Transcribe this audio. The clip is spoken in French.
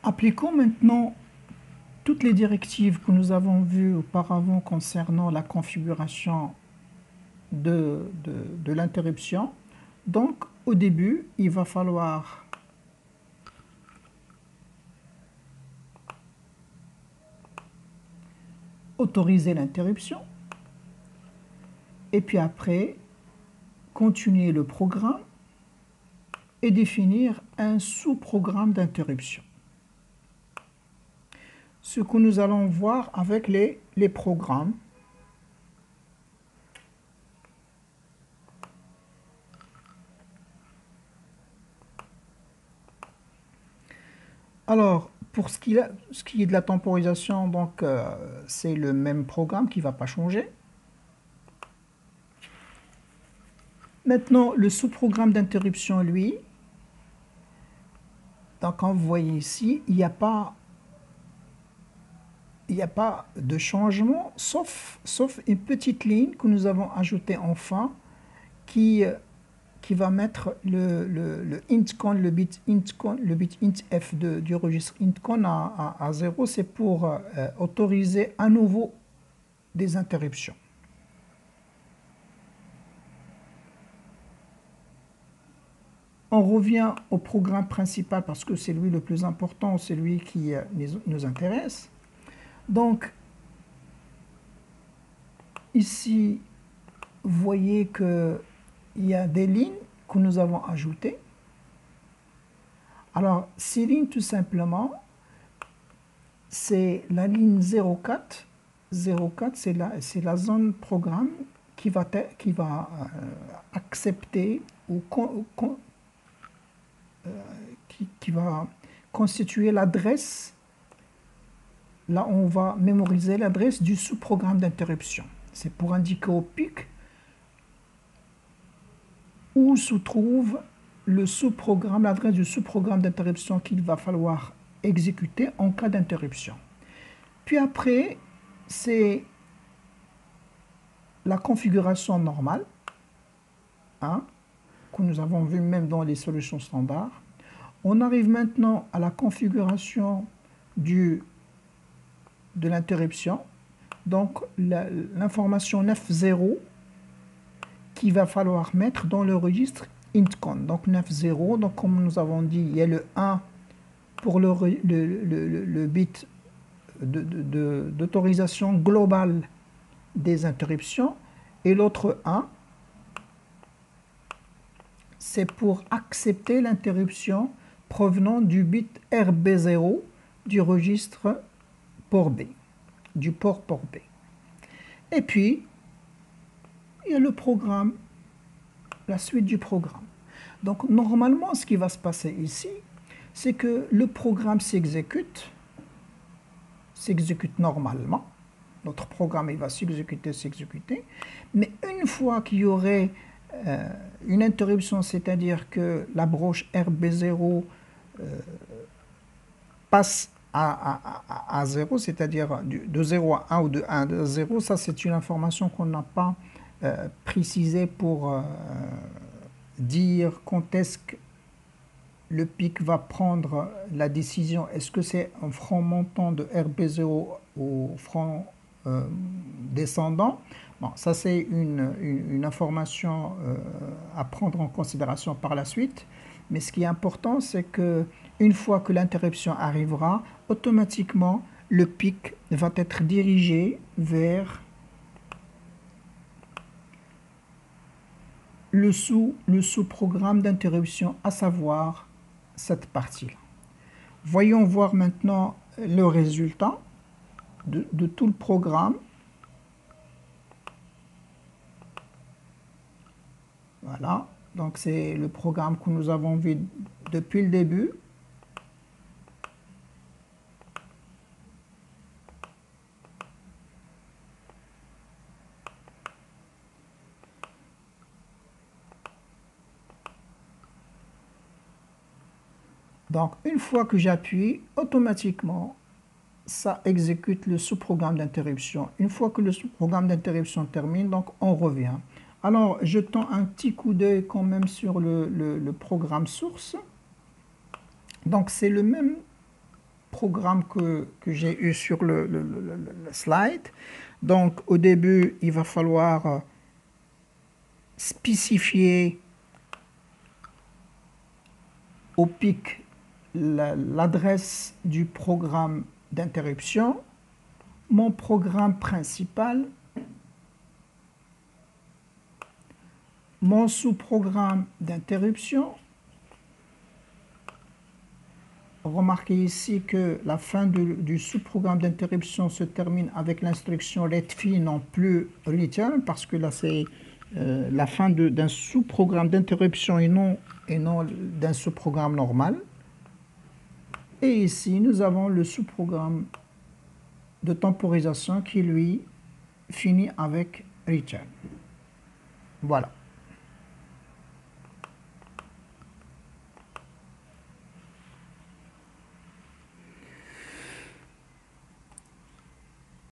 Appliquons maintenant toutes les directives que nous avons vues auparavant concernant la configuration de l'interruption. Donc, au début, il va falloir autoriser l'interruption. Et puis après, continuer le programme et définir un sous-programme d'interruption. Ce que nous allons voir avec les programmes. Alors, pour ce qui est de la temporisation, donc c'est le même programme qui ne va pas changer. Maintenant, le sous-programme d'interruption, lui, donc comme vous voyez ici, il n'y a pas de changement, sauf une petite ligne que nous avons ajoutée en fin qui va mettre le intcon, le bit intf du registre intcon à 0, c'est pour autoriser à nouveau des interruptions. On revient au programme principal parce que c'est lui le plus important, c'est lui qui nous intéresse. Donc, ici, vous voyez qu'il y a des lignes que nous avons ajoutées. Alors, ces lignes, tout simplement, c'est la ligne 04. 04, c'est la zone programme qui va accepter ou qui va constituer l'adresse. Là, on va mémoriser l'adresse du sous-programme d'interruption. C'est pour indiquer au PIC où se trouve le sous-programme, l'adresse du sous-programme d'interruption qu'il va falloir exécuter en cas d'interruption. Puis après, c'est la configuration normale, que nous avons vu même dans les solutions standards. On arrive maintenant à la configuration de l'interruption. Donc, l'information 9.0 qu'il va falloir mettre dans le registre intcon. Donc, 9.0, donc comme nous avons dit, il y a le 1 pour le bit d'autorisation globale des interruptions et l'autre 1, c'est pour accepter l'interruption provenant du bit RB0 du registre port B, du port B. Et puis, il y a le programme, la suite du programme. Donc, normalement, ce qui va se passer ici, c'est que le programme s'exécute normalement. Notre programme, il va s'exécuter. Mais une fois qu'il y aurait une interruption, c'est-à-dire que la broche RB0 passe à 0, c'est-à-dire de 0 à 1 ou de 1 à 0, ça c'est une information qu'on n'a pas précisée pour dire quand est-ce que le PIC va prendre la décision, est-ce que c'est un franc montant de RB0 ou franc descendant. Bon, ça c'est une information à prendre en considération par la suite, mais ce qui est important, c'est que une fois que l'interruption arrivera, automatiquement le PIC va être dirigé vers le sous-programme d'interruption, à savoir cette partie-là. Voyons voir maintenant le résultat de tout le programme. Voilà, donc c'est le programme que nous avons vu depuis le début. Donc, une fois que j'appuie, automatiquement, ça exécute le sous-programme d'interruption. Une fois que le sous-programme d'interruption termine, donc on revient. Alors, jetons un petit coup d'œil quand même sur le programme source. Donc, c'est le même sous-programmes que j'ai eu sur le slide. Donc, au début, il va falloir spécifier au pic l'adresse du programme d'interruption, mon programme principal, mon sous-programme d'interruption. Remarquez ici que la fin du sous-programme d'interruption se termine avec l'instruction retfi, non plus return, parce que là c'est la fin d'un sous-programme d'interruption et non d'un sous-programme normal. Et ici, nous avons le sous-programme de temporisation qui, lui, finit avec return. Voilà.